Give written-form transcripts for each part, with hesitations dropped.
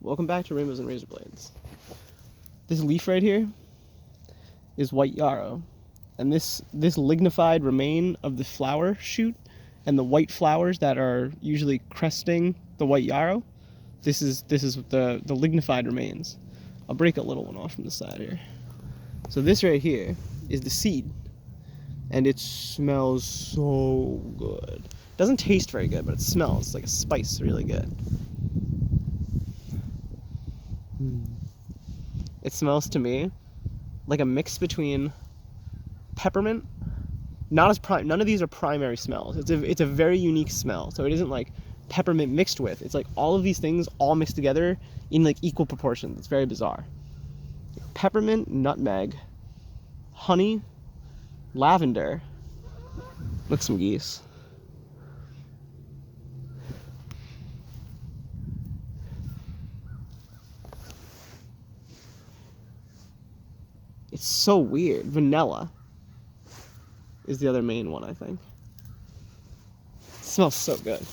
Welcome back to Rainbows and Razor Blades. This leaf right here is white yarrow, and this lignified remain of the flower shoot and the white flowers that are usually cresting the white yarrow, this is the lignified remains. I'll break a little one off from the side here. So this right here is the seed, and it smells so good. It doesn't taste very good, but it smells like a spice really good. It smells to me like a mix between peppermint. None of these are primary smells. It's a very unique smell. So it isn't like peppermint mixed with. It's like all of these things all mixed together in like equal proportions. It's very bizarre. Peppermint, nutmeg, honey, lavender. Look, some geese. It's so weird. Vanilla is the other main one, I think. It smells so good.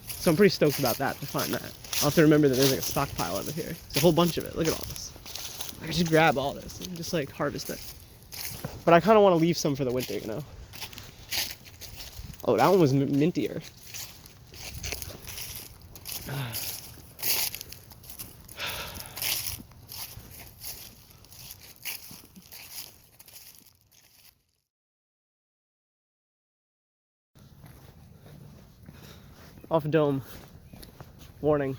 So I'm pretty stoked about that, to find that. I'll have to remember that there's like a stockpile of it here. There's a whole bunch of it. Look at all this. I should grab all this and just like harvest it. But I kind of want to leave some for the winter, you know? Oh, that one was mintier. Off dome. Warning.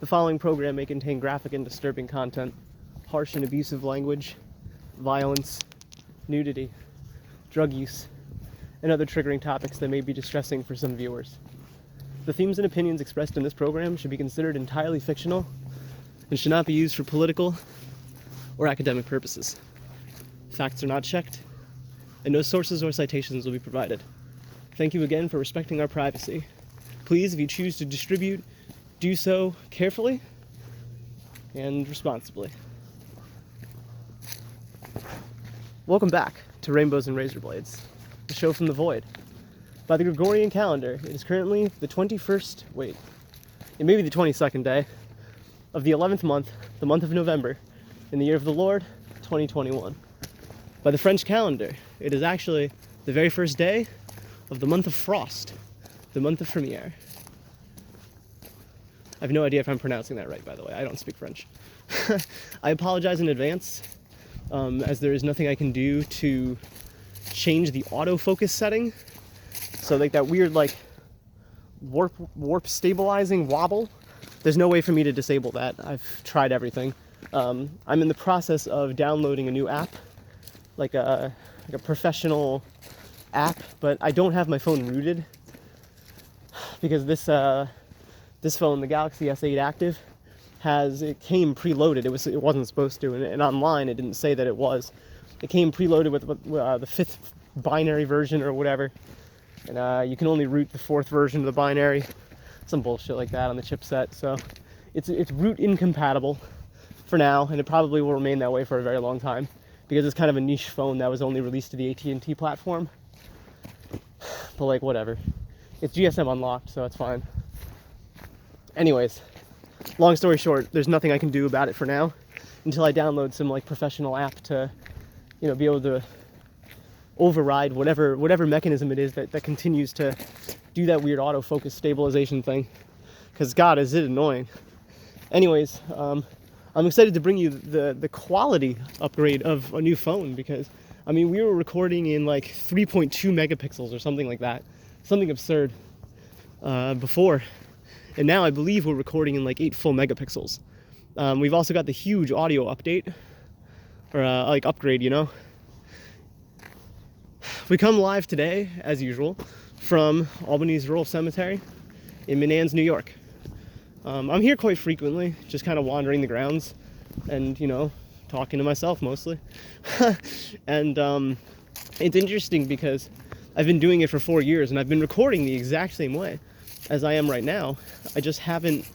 The following program may contain graphic and disturbing content, harsh and abusive language, violence, nudity, drug use, and other triggering topics that may be distressing for some viewers. The themes and opinions expressed in this program should be considered entirely fictional and should not be used for political or academic purposes. Facts are not checked, and no sources or citations will be provided. Thank you again for respecting our privacy. Please, if you choose to distribute, do so carefully and responsibly. Welcome back to Rainbows and Razor Blades, the show from the void. By the Gregorian calendar, it is currently the 21st, it may be the 22nd day of the 11th month, the month of November, in the year of the Lord, 2021. By the French calendar, it is actually the very first day of the month of Frost, the month of Premiere. I have no idea if I'm pronouncing that right, by the way. I don't speak French. I apologize in advance, as there is nothing I can do to change the autofocus setting. So like that weird like warp stabilizing wobble, there's no way for me to disable that. I've tried everything. I'm in the process of downloading a new app, like a professional app, but I don't have my phone rooted because this phone, the Galaxy S8 Active, it came preloaded. It wasn't supposed to, and online it didn't say that it was. It came preloaded with the 5th binary version or whatever, and you can only root the 4th version of the binary, some bullshit like that on the chipset. So it's root incompatible for now, and it probably will remain that way for a very long time because it's kind of a niche phone that was only released to the AT&T platform. But like whatever, it's GSM unlocked, so it's fine. Anyways, long story short, there's nothing I can do about it for now until I download some like professional app to, you know, be able to override whatever mechanism it is that continues to do that weird autofocus stabilization thing. Because God, is it annoying. Anyways, I'm excited to bring you the quality upgrade of a new phone because, I mean, we were recording in like 3.2 megapixels or something like that. Something absurd before. And now I believe we're recording in like 8 full megapixels. We've also got the huge audio update, or like upgrade, you know. We come live today, as usual, from Albany's Rural Cemetery in Menands, New York. I'm here quite frequently, just kind of wandering the grounds and, you know, talking to myself mostly. And it's interesting because I've been doing it for 4 years and I've been recording the exact same way as I am right now. I just haven't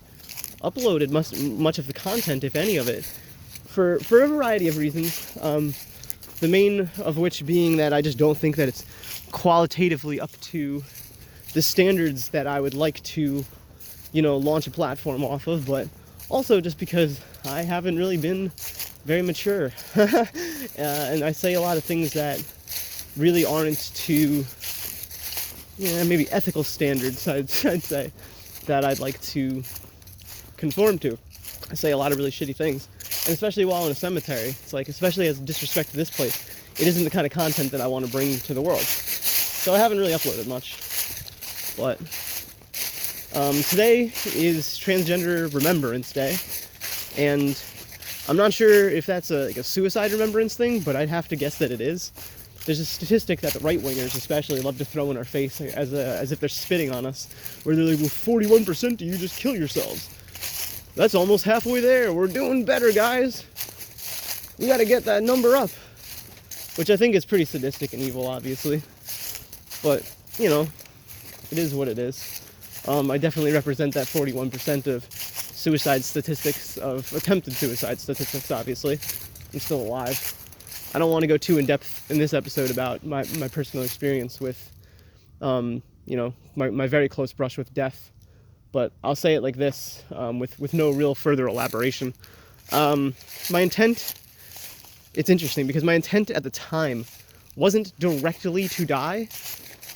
uploaded much of the content, if any of it, for a variety of reasons. The main of which being that I just don't think that it's qualitatively up to the standards that I would like to launch a platform off of, but also just because I haven't really been very mature. And I say a lot of things that really aren't to, maybe ethical standards, I'd say, that I'd like to conform to. I say a lot of really shitty things, and especially while in a cemetery, it's like, especially as disrespect to this place, it isn't the kind of content that I want to bring to the world. So I haven't really uploaded much, but today is Transgender Remembrance Day, and I'm not sure if that's a suicide remembrance thing, but I'd have to guess that it is. There's a statistic that the right-wingers especially love to throw in our face as if they're spitting on us, where they're like, well, 41% of you just kill yourselves. That's almost halfway there. We're doing better, guys. We gotta get that number up. Which I think is pretty sadistic and evil, obviously. But, it is what it is. I definitely represent that 41% of suicide statistics, of attempted suicide statistics, obviously. I'm still alive. I don't want to go too in-depth in this episode about my personal experience with, my very close brush with death. But I'll say it like this, with no real further elaboration. My intent, it's interesting, because my intent at the time wasn't directly to die,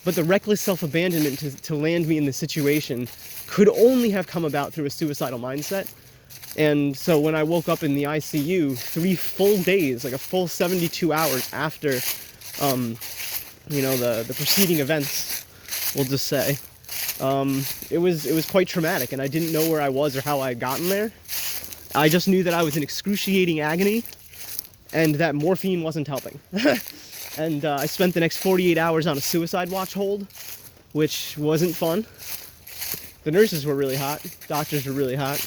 but the reckless self-abandonment to land me in this situation could only have come about through a suicidal mindset. And so when I woke up in the ICU 3 full days, like a full 72 hours after, the preceding events, we'll just say, it was quite traumatic, and I didn't know where I was or how I had gotten there. I just knew that I was in excruciating agony, and that morphine wasn't helping. And I spent the next 48 hours on a suicide watch hold, which wasn't fun. The nurses were really hot. Doctors were really hot.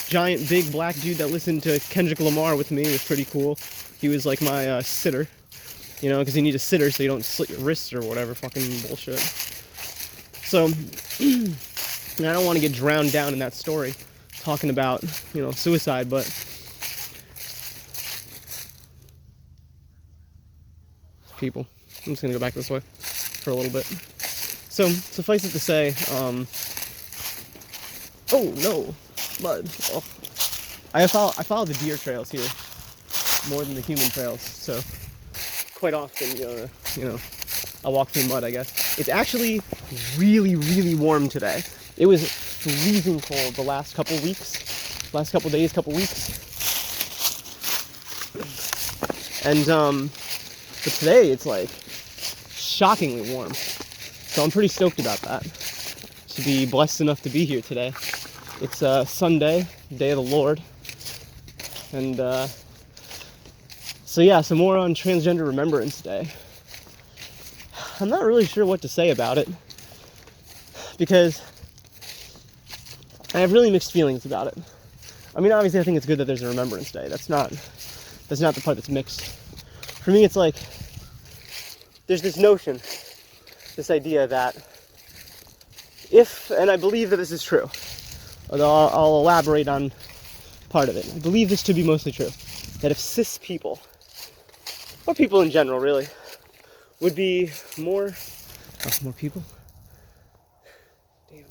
Giant, big, black dude that listened to Kendrick Lamar with me was pretty cool. He was like my sitter, because you need a sitter so you don't slit your wrists or whatever fucking bullshit. So, I don't want to get drowned down in that story, talking about, suicide, but people. I'm just going to go back this way for a little bit. So, suffice it to say, oh no, blood. Oh. I follow the deer trails here more than the human trails, so quite often, I walk through mud, I guess. It's actually really, really warm today. It was freezing cold the last couple days, couple weeks. And, but today it's like shockingly warm. So I'm pretty stoked about that. To be blessed enough to be here today. It's Sunday, Day of the Lord. And so more on Transgender Remembrance Day. I'm not really sure what to say about it, because I have really mixed feelings about it. I mean, obviously I think it's good that there's a Remembrance Day. That's not the part that's mixed. For me, it's like, there's this notion, this idea that if, and I believe that this is true, although I'll elaborate on part of it. I believe this to be mostly true, that if cis people, or people in general really, would be more people? Damn.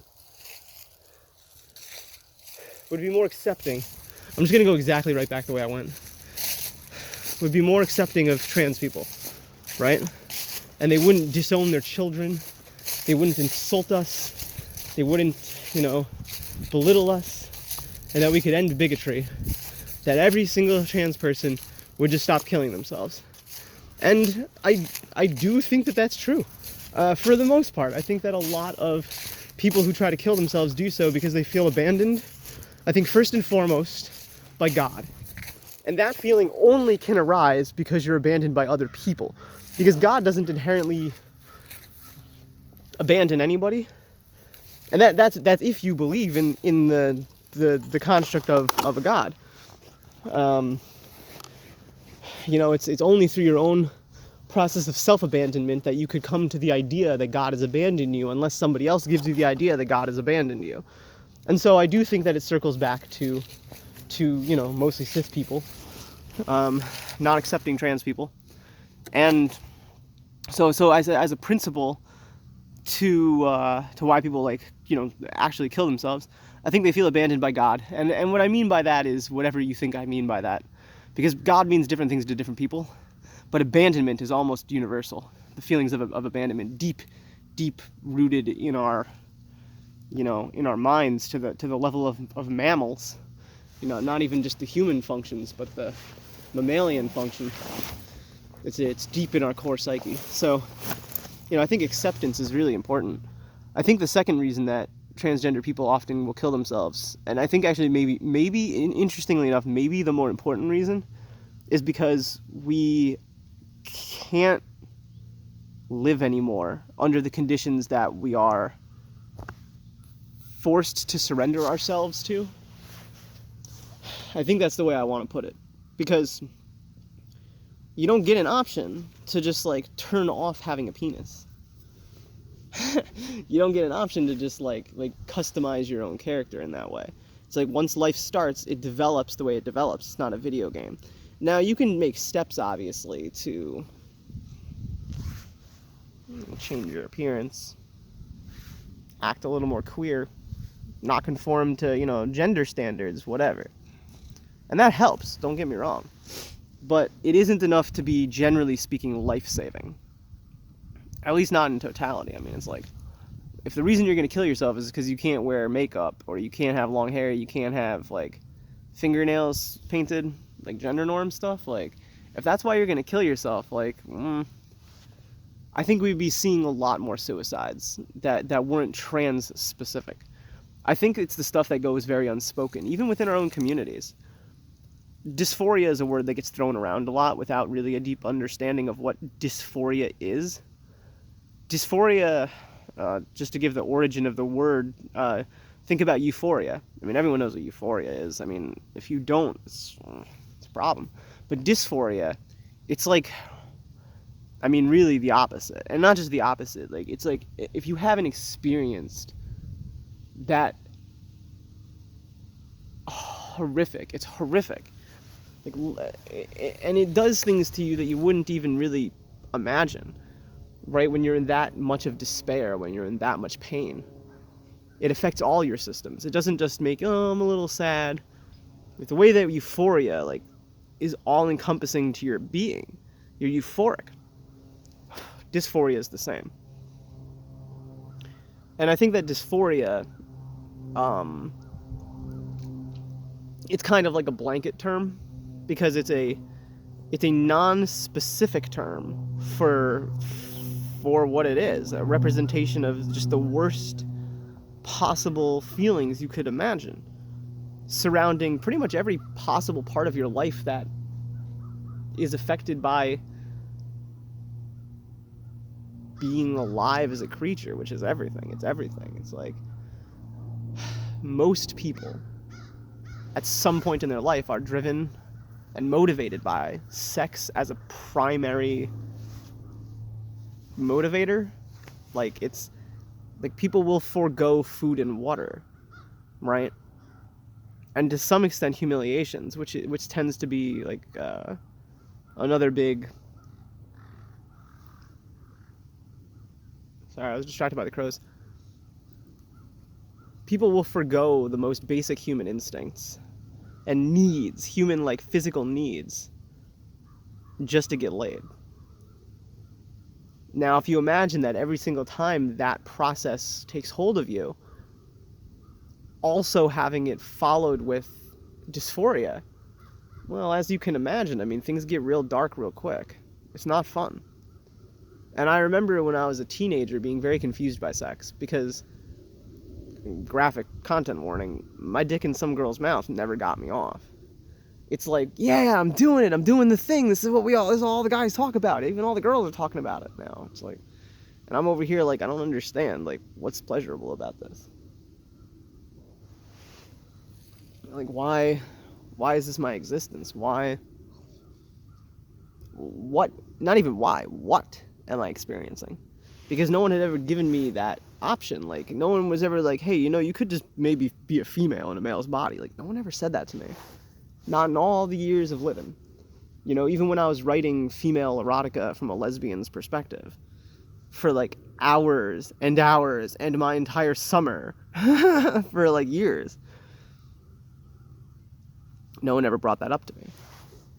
Would be more accepting. I'm just gonna go exactly right back the way I went. Would be more accepting of trans people, right? And they wouldn't disown their children. They wouldn't insult us. They wouldn't, belittle us. And that we could end bigotry. That every single trans person would just stop killing themselves. And I do think that that's true. For the most part, I think that a lot of people who try to kill themselves do so because they feel abandoned. I think first and foremost by God. And that feeling only can arise because you're abandoned by other people. Because God doesn't inherently abandon anybody. And that's if you believe in the construct of a God. It's only through your own process of self-abandonment that you could come to the idea that God has abandoned you, unless somebody else gives you the idea that God has abandoned you. And so I do think that it circles back to mostly cis people, not accepting trans people. And so as a principle, to why people, like, you know, actually kill themselves. I think they feel abandoned by God. And what I mean by that is whatever you think I mean by that. Because God means different things to different people. But abandonment is almost universal. The feelings of abandonment, deep rooted in our, you know, in our minds to the level of mammals. You know, not even just the human functions, but the mammalian function. It's deep in our core psyche. So, you know, I think acceptance is really important. I think the second reason that transgender people often will kill themselves, and I think actually maybe interestingly enough, maybe the more important reason, is because we can't live anymore under the conditions that we are forced to surrender ourselves to. I think that's the way I want to put it. Because you don't get an option to just, like, turn off having a penis. You don't get an option to just like customize your own character in that way. It's like once life starts, it develops the way it develops. It's not a video game. Now you can make steps, obviously, to change your appearance, act a little more queer, not conform to, you know, gender standards, whatever. And that helps, don't get me wrong. But it isn't enough to be, generally speaking, life-saving. At least not in totality. I mean, it's like, if the reason you're going to kill yourself is because you can't wear makeup, or you can't have long hair, you can't have, like, fingernails painted, like gender norm stuff, like, if that's why you're going to kill yourself, like, I think we'd be seeing a lot more suicides that weren't trans-specific. I think it's the stuff that goes very unspoken, even within our own communities. Dysphoria is a word that gets thrown around a lot without really a deep understanding of what dysphoria is. Dysphoria, just to give the origin of the word, think about euphoria. I mean, everyone knows what euphoria is. I mean, if you don't, it's a problem. But dysphoria, it's like, I mean, really the opposite. And not just the opposite. Like, it's like, if you haven't experienced that horrific, it's horrific. Like, and it does things to you that you wouldn't even really imagine. Right, when you're in that much of despair, when you're in that much pain, it affects all your systems. It doesn't just make, oh, I'm a little sad. Like, the way that euphoria, like, is all-encompassing to your being. You're euphoric. Dysphoria is the same. And I think that dysphoria, it's kind of like a blanket term, because it's a non-specific term for what it is, a representation of just the worst possible feelings you could imagine, surrounding pretty much every possible part of your life that is affected by being alive as a creature, which is everything. It's everything. It's like, most people at some point in their life are driven and motivated by sex as a primary motivator. Like, it's like people will forego food and water, right? And to some extent humiliations, which tends to be like another big, sorry, I was distracted by the crows. People will forego the most basic human instincts and needs, human, like, physical needs, just to get laid. Now, if you imagine that every single time that process takes hold of you, also having it followed with dysphoria, well, as you can imagine, I mean, things get real dark real quick. It's not fun. And I remember when I was a teenager being very confused by sex, because, graphic content warning, my dick in some girl's mouth never got me off. It's like, yeah, I'm doing it. I'm doing the thing. This is all the guys talk about. Even all the girls are talking about it now. It's like, and I'm over here like, I don't understand. Like, what's pleasurable about this? Like, why is this my existence? What? Not even why. What am I experiencing? Because no one had ever given me that option. Like, no one was ever like, hey, you know, you could just maybe be a female in a male's body. Like, no one ever said that to me. Not in all the years of living. You know, even when I was writing female erotica from a lesbian's perspective, for like hours and hours and my entire summer for like years. No one ever brought that up to me.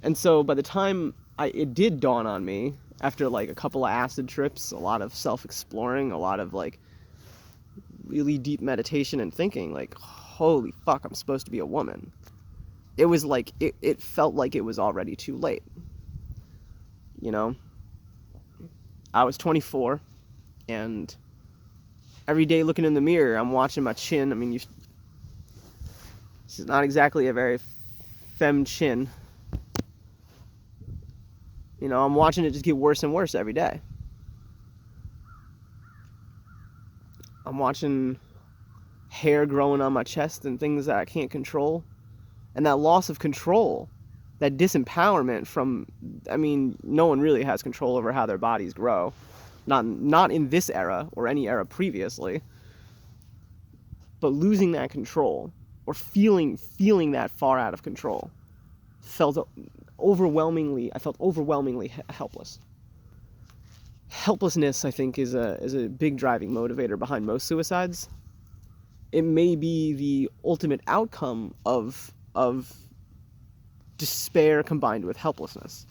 And so by the time it did dawn on me, after like a couple of acid trips, a lot of self-exploring, a lot of like really deep meditation and thinking, like, holy fuck, I'm supposed to be a woman. It was like, it felt like it was already too late. You know? I was 24, and every day looking in the mirror, I'm watching my chin. I mean, this is not exactly a very femme chin. You know, I'm watching it just get worse and worse every day. I'm watching hair growing on my chest and things that I can't control. And that loss of control, that disempowerment from, I mean, no one really has control over how their bodies grow. Not in this era or any era previously. But losing that control, or feeling that far out of control, I felt overwhelmingly helpless. Helplessness, I think, is a big driving motivator behind most suicides. It may be the ultimate outcome of despair combined with helplessness.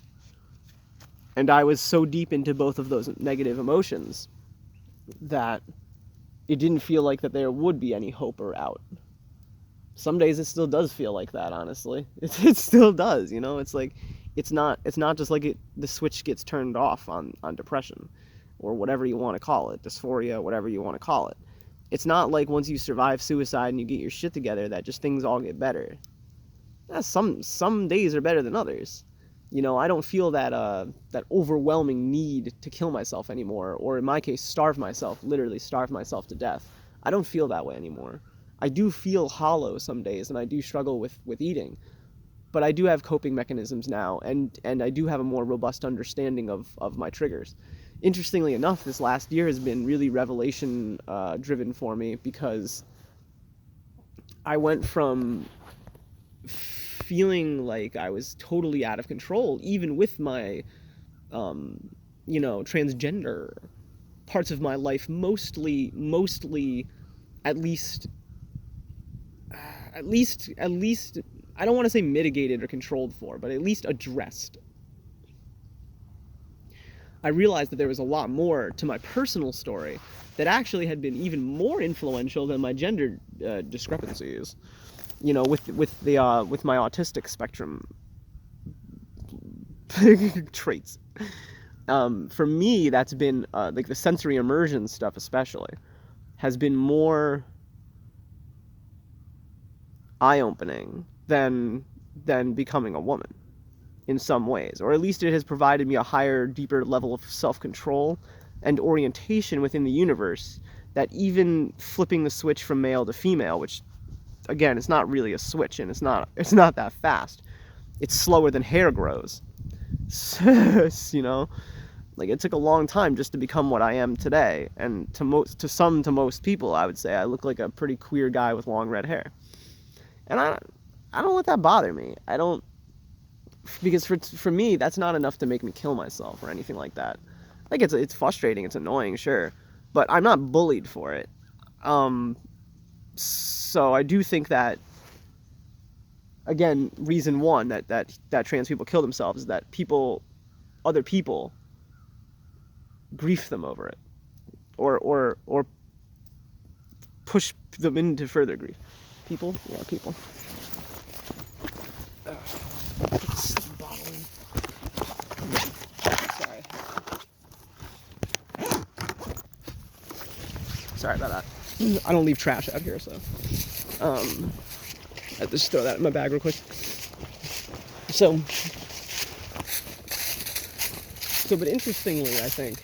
And I was so deep into both of those negative emotions that it didn't feel like that there would be any hope or out. Some days it still does feel like that, honestly. It still does, you know? It's like, it's not just like the switch gets turned off on depression, or whatever you want to call it, dysphoria, whatever you want to call it. It's not like once you survive suicide and you get your shit together that just things all get better. Yeah, some days are better than others. You know, I don't feel that overwhelming need to kill myself anymore, or in my case, literally starve myself to death. I don't feel that way anymore. I do feel hollow some days, and I do struggle with eating. But I do have coping mechanisms now, and I do have a more robust understanding of my triggers. Interestingly enough, this last year has been really revelation driven for me, because I went from feeling like I was totally out of control, even with my, transgender parts of my life, mostly, at least, I don't want to say mitigated or controlled for, but at least addressed. I realized that there was a lot more to my personal story that actually had been even more influential than my gender discrepancies. You know, with my autistic spectrum traits. For me, that's been like the sensory immersion stuff, especially, has been more eye-opening than becoming a woman in some ways, or at least it has provided me a higher, deeper level of self-control and orientation within the universe, that even flipping the switch from male to female, which again, it's not really a switch, and it's not that fast. It's slower than hair grows. You know, like, it took a long time just to become what I am today. And to most people, I would say I look like a pretty queer guy with long red hair. And I don't let that bother me. I don't, because for me, that's not enough to make me kill myself or anything like that. Like, it's frustrating, it's annoying, sure, but I'm not bullied for it. So I do think that, again, reason one that trans people kill themselves is that other people grief them over it, or push them into further grief. People. Sorry about that. I don't leave trash out here, so I just throw that in my bag real quick. So, but interestingly, I think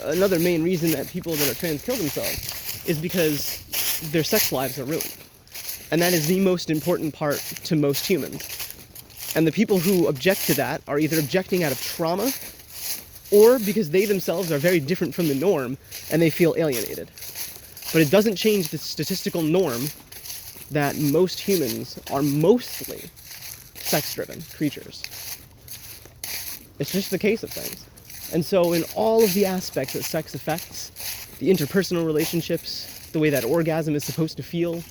another main reason that people that are trans kill themselves is because their sex lives are ruined, and that is the most important part to most humans. And the people who object to that are either objecting out of trauma, or because they themselves are very different from the norm and they feel alienated. But it doesn't change the statistical norm that most humans are mostly sex-driven creatures. It's just the case of things. And so in all of the aspects that sex affects, the interpersonal relationships, the way that orgasm is supposed to feel,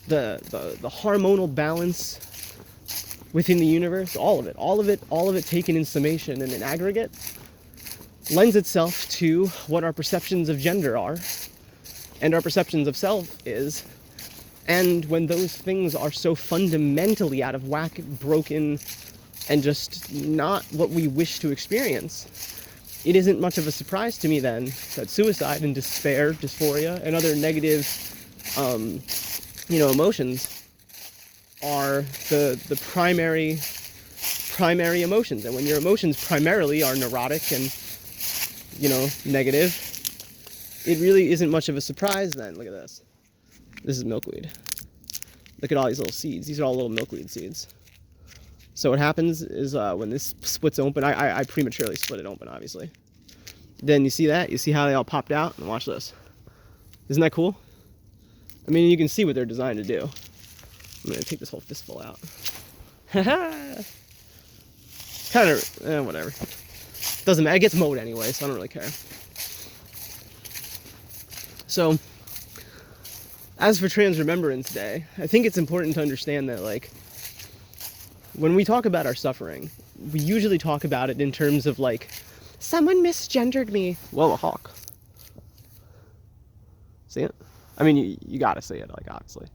the hormonal balance within the universe, all of it taken in summation and in aggregate, lends itself to what our perceptions of gender are, and our perceptions of self is. And when those things are so fundamentally out of whack, broken, and just not what we wish to experience, it isn't much of a surprise to me then that suicide and despair, dysphoria, and other negative, emotions are the primary emotions. And when your emotions primarily are neurotic and, negative, it really isn't much of a surprise then. Look at this. This is milkweed. Look at all these little seeds. These are all little milkweed seeds. So what happens is when this splits open, I prematurely split it open, obviously. Then you see that? You see how they all popped out? And watch this. Isn't that cool? I mean, you can see what they're designed to do. I'm going to take this whole fistful out. Kind of, whatever. Doesn't matter. It gets mowed anyway, so I don't really care. So, as for Trans Remembrance Day, I think it's important to understand that, like, when we talk about our suffering, we usually talk about it in terms of, like, someone misgendered me. Whoa, a hawk. See it? I mean, you gotta see it, like, obviously.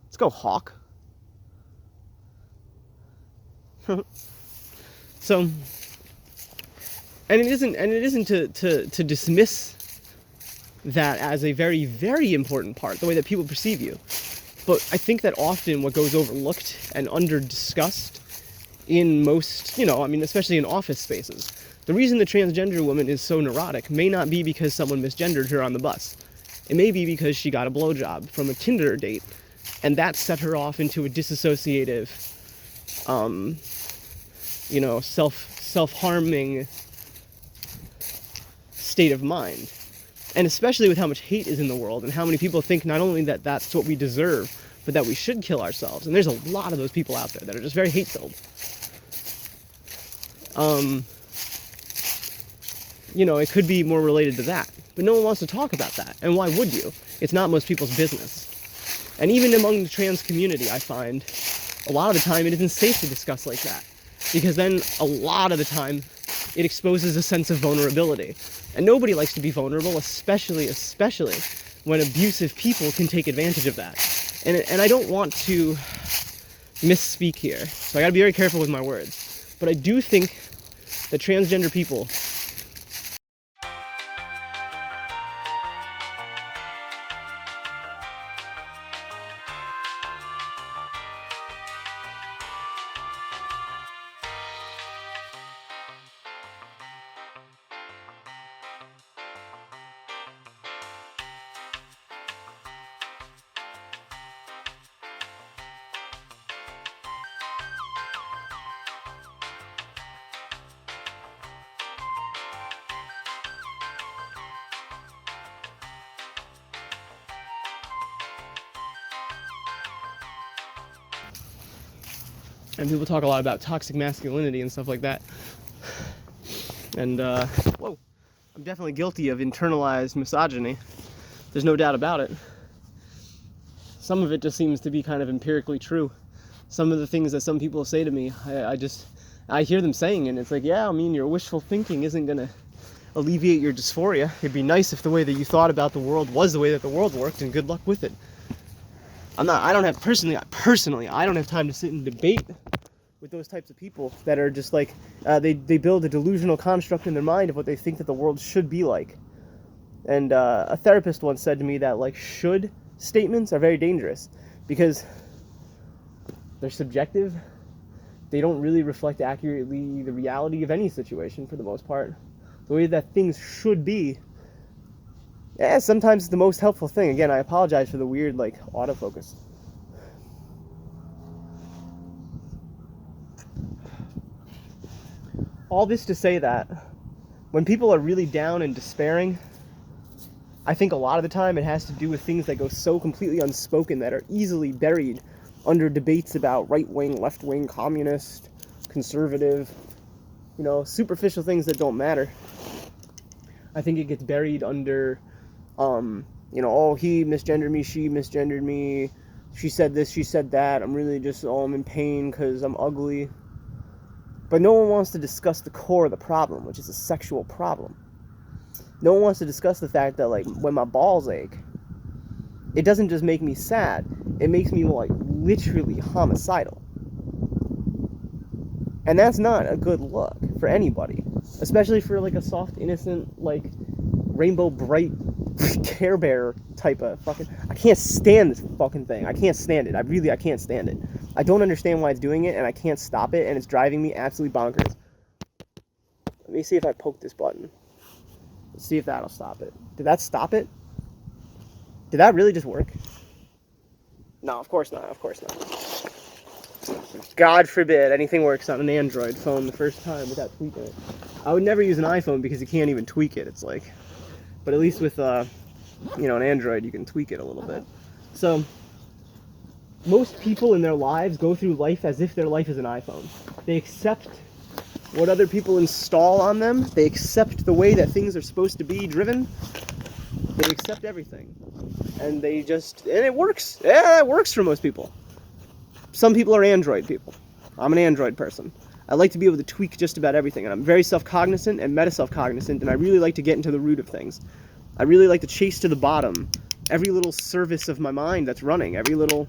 Let's go, hawk. So, and it isn't to dismiss that as a very, very important part, the way that people perceive you. But I think that often what goes overlooked and under-discussed in most, especially in office spaces, the reason the transgender woman is so neurotic may not be because someone misgendered her on the bus. It may be because she got a blowjob from a Tinder date, and that set her off into a disassociative, self-harming state of mind. And especially with how much hate is in the world and how many people think not only that that's what we deserve, but that we should kill ourselves. And there's a lot of those people out there that are just very hate-filled. It could be more related to that. But no one wants to talk about that. And why would you? It's not most people's business. And even among the trans community, I find, a lot of the time it isn't safe to discuss like that. Because then, a lot of the time, it exposes a sense of vulnerability. And nobody likes to be vulnerable, especially when abusive people can take advantage of that. And I don't want to misspeak here, so I gotta be very careful with my words. But I do think that transgender people and people talk a lot about toxic masculinity and stuff like that. And, I'm definitely guilty of internalized misogyny. There's no doubt about it. Some of it just seems to be kind of empirically true. Some of the things that some people say to me, I hear them saying, and it's like, yeah, I mean, your wishful thinking isn't gonna alleviate your dysphoria. It'd be nice if the way that you thought about the world was the way that the world worked, and good luck with it. I don't have time to sit and debate with those types of people that are just like, they build a delusional construct in their mind of what they think that the world should be like. And a therapist once said to me that, like, should statements are very dangerous because they're subjective. They don't really reflect accurately the reality of any situation for the most part. The way that things should be, sometimes it's the most helpful thing. Again, I apologize for the weird, like, autofocus. All this to say that when people are really down and despairing, I think a lot of the time it has to do with things that go so completely unspoken that are easily buried under debates about right-wing, left-wing, communist, conservative, you know, superficial things that don't matter. I think it gets buried under, you know, oh, he misgendered me, she misgendered me, she said this, she said that, I'm really just, oh, I'm in pain because I'm ugly. But no one wants to discuss the core of the problem, which is a sexual problem. No one wants to discuss the fact that, like, when my balls ache, it doesn't just make me sad, it makes me, like, literally homicidal. And that's not a good look for anybody, especially for, like, a soft, innocent, like, rainbow bright Care Bear type of fucking... I can't stand this fucking thing. I can't stand it. I can't stand it. I don't understand why it's doing it, and I can't stop it, and it's driving me absolutely bonkers. Let me see if I poke this button. Let's see if that'll stop it. Did that stop it? Did that really just work? No, of course not. Of course not. God forbid anything works on an Android phone the first time without tweaking it. I would never use an iPhone because you can't even tweak it. It's like... But at least with, you know, an Android, you can tweak it a little bit. So, most people in their lives go through life as if their life is an iPhone. They accept what other people install on them. They accept the way that things are supposed to be driven. They accept everything. And they just... And it works. Yeah, it works for most people. Some people are Android people. I'm an Android person. I like to be able to tweak just about everything, and I'm very self-cognizant and meta-self-cognizant, and I really like to get into the root of things. I really like to chase to the bottom every little service of my mind that's running, every little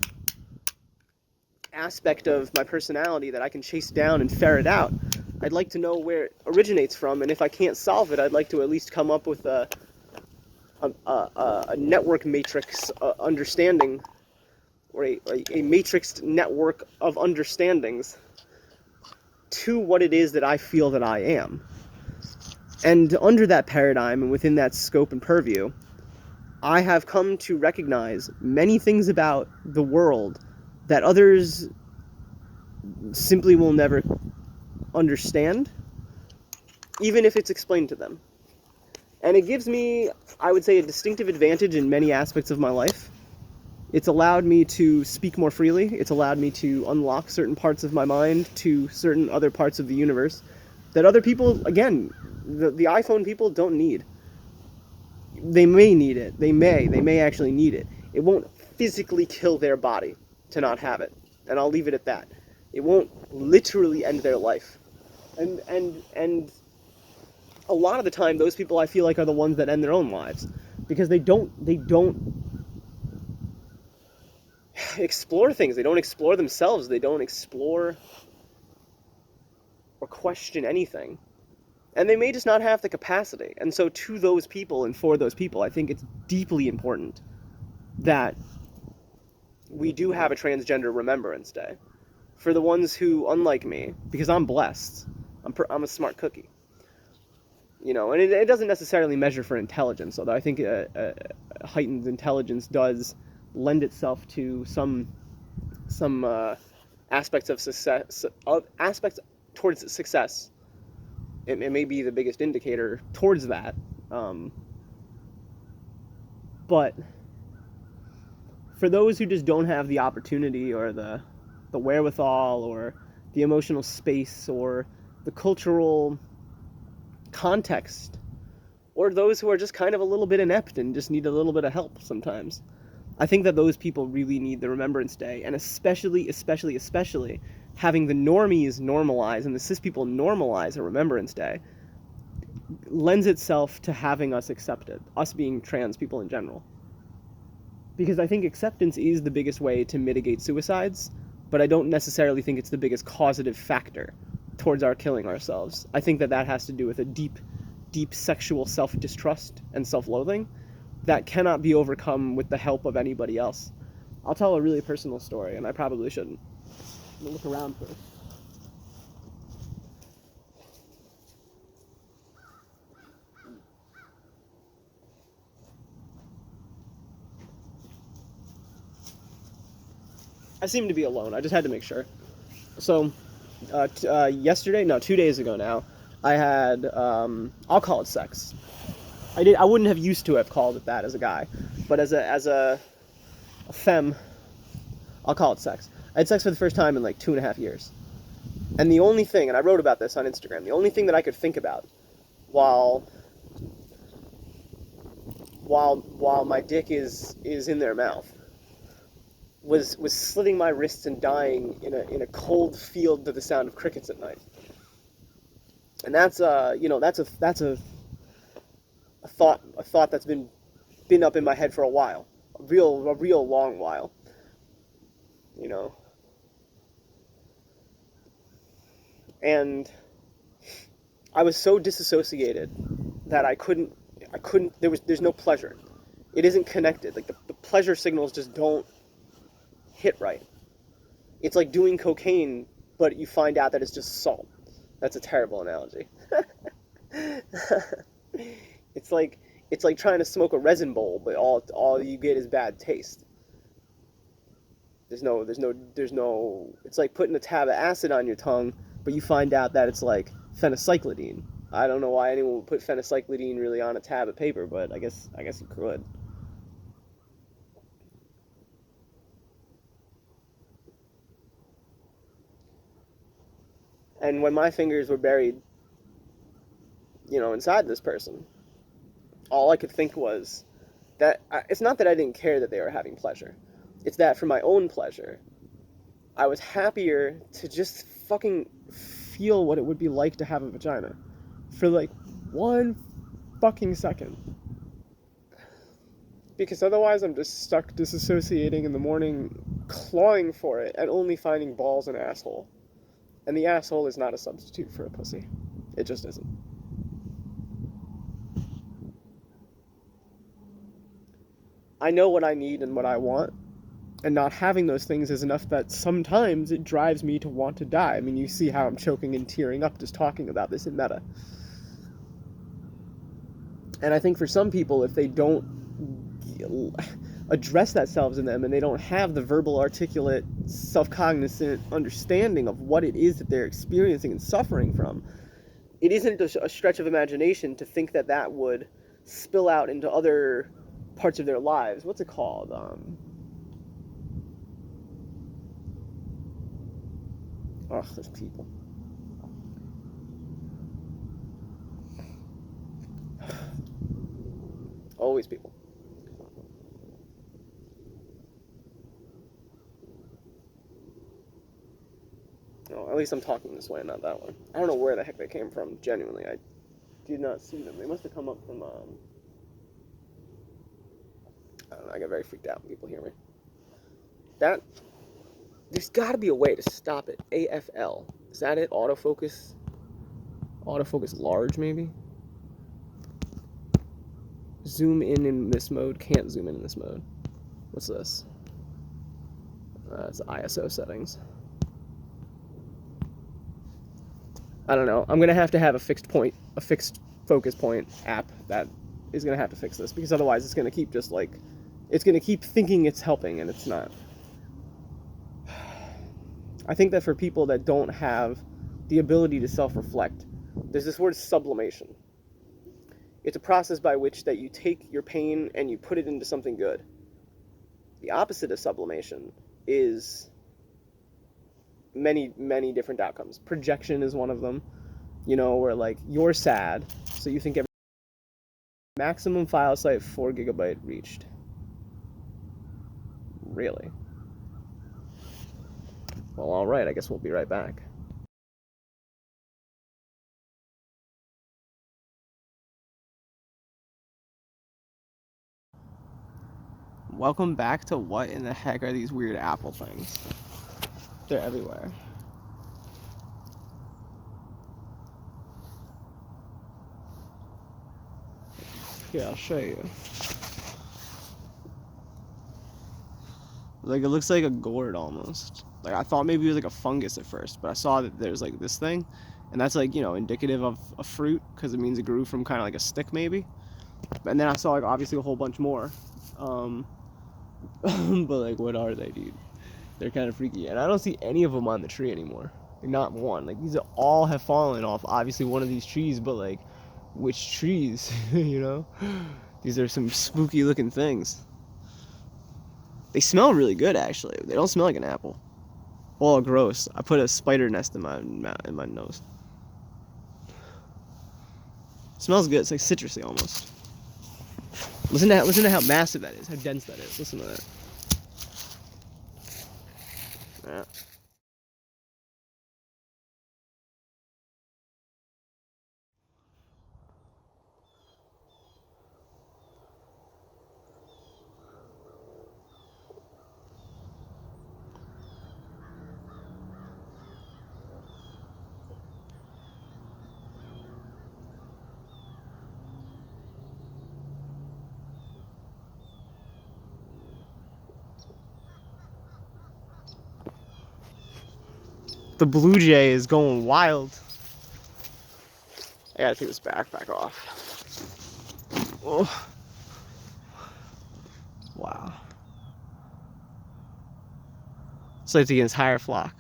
aspect of my personality that I can chase down and ferret out. I'd like to know where it originates from, and if I can't solve it, I'd like to at least come up with a network matrix understanding, or a matrixed network of understandings to what it is that I feel that I am. And under that paradigm and within that scope and purview, I have come to recognize many things about the world that others simply will never understand, even if it's explained to them. And it gives me, I would say, a distinctive advantage in many aspects of my life. It's allowed me to speak more freely. It's allowed me to unlock certain parts of my mind to certain other parts of the universe that other people, again, the iPhone people don't need. They may need it. They may actually need it. It won't physically kill their body to not have it. And I'll leave it at that. It won't literally end their life. And a lot of the time, those people I feel like are the ones that end their own lives. Because they don't explore things. They don't explore themselves. They don't explore or question anything. And they may just not have the capacity. And so to those people and for those people, I think it's deeply important that we do have a Transgender Remembrance Day. For the ones who, unlike me, because I'm blessed, I'm a smart cookie. You know, and it doesn't necessarily measure for intelligence, although I think heightened intelligence does lend itself to some aspects of success, aspects towards success. It may be the biggest indicator towards that, but for those who just don't have the opportunity or the wherewithal or the emotional space or the cultural context, or those who are just kind of a little bit inept and just need a little bit of help sometimes, I think that those people really need the Remembrance Day, and especially having the normies normalize and the cis people normalize a Remembrance Day lends itself to having us accepted, us being trans people in general. Because I think acceptance is the biggest way to mitigate suicides, but I don't necessarily think it's the biggest causative factor towards our killing ourselves. I think that has to do with a deep sexual self-distrust and self-loathing that cannot be overcome with the help of anybody else. I'll tell a really personal story, and I probably shouldn't. I'm gonna look around first. I seem to be alone. I just had to make sure. So, 2 days ago now, I had, I'll call it sex. I wouldn't have used to have called it that as a guy, but as a femme, I'll call it sex. I had sex for the first time in like 2.5 years. And the only thing, and I wrote about this on Instagram, the only thing that I could think about while my dick is in their mouth was slitting my wrists and dying in a cold field to the sound of crickets at night. And that's that's a thought that's been up in my head for a while, a real long while, you know. And I was so disassociated that I couldn't there's no pleasure. It isn't connected. Like the pleasure signals just don't hit right. It's like doing cocaine, but you find out that it's just salt. That's a terrible analogy. It's like trying to smoke a resin bowl, but all you get is bad taste. There's no. It's like putting a tab of acid on your tongue, but you find out that it's like phencyclidine. I don't know why anyone would put phencyclidine really on a tab of paper, but I guess you could. And when my fingers were buried, inside this person, all I could think was that it's not that I didn't care that they were having pleasure. It's that for my own pleasure, I was happier to just fucking feel what it would be like to have a vagina for like 1 fucking second. Because otherwise I'm just stuck disassociating in the morning, clawing for it, and only finding balls and asshole. And the asshole is not a substitute for a pussy. It just isn't. I know what I need and what I want, and not having those things is enough that sometimes it drives me to want to die. I mean, you see how I'm choking and tearing up just talking about this in meta. And I think for some people, if they don't address that selves in them and they don't have the verbal, articulate, self-cognizant understanding of what it is that they're experiencing and suffering from, it isn't a stretch of imagination to think that that would spill out into other parts of their lives. What's it called? There's people. Always people. Oh, at least I'm talking this way, not that way. I don't know where the heck they came from, genuinely. I did not see them. They must have come up from, I don't know, I get very freaked out when people hear me. There's got to be a way to stop it. AFL. Is that it? Autofocus? Autofocus large, maybe? Zoom in this mode. Can't zoom in this mode. What's this? It's ISO settings. I don't know. I'm going to have a fixed focus point app that is going to have to fix this, because otherwise it's going to keep it's going to keep thinking it's helping, and it's not. I think that for people that don't have the ability to self-reflect, there's this word sublimation. It's a process by which that you take your pain and you put it into something good. The opposite of sublimation is many, many different outcomes. Projection is one of them, where like you're sad, so you think maximum file size 4 GB reached. Really? Well, all right, I guess we'll be right back. Welcome back to what in the heck are these weird Apple things? They're everywhere. Yeah, I'll show you. Like, it looks like a gourd almost. Like, I thought maybe it was like a fungus at first, but I saw that there's like this thing, and that's like, indicative of a fruit, because it means it grew from kind of like a stick maybe. And then I saw like obviously a whole bunch more. But like, what are they, dude? They're kind of freaky, and I don't see any of them on the tree anymore. Like, not one. Like, these all have fallen off obviously one of these trees, but like, which trees? These are some spooky looking things. They smell really good, actually. They don't smell like an apple. Oh, gross. I put a spider nest in my nose. Smells good. It's like citrusy almost. Listen to how massive that is, how dense that is. Listen to that. Yeah. The blue jay is going wild. I gotta take this backpack off. Oh. Wow. It's like the entire flock.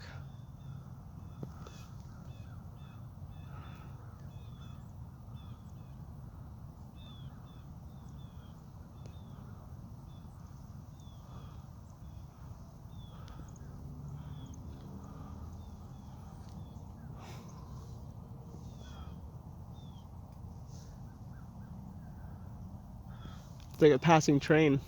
It's like a passing train.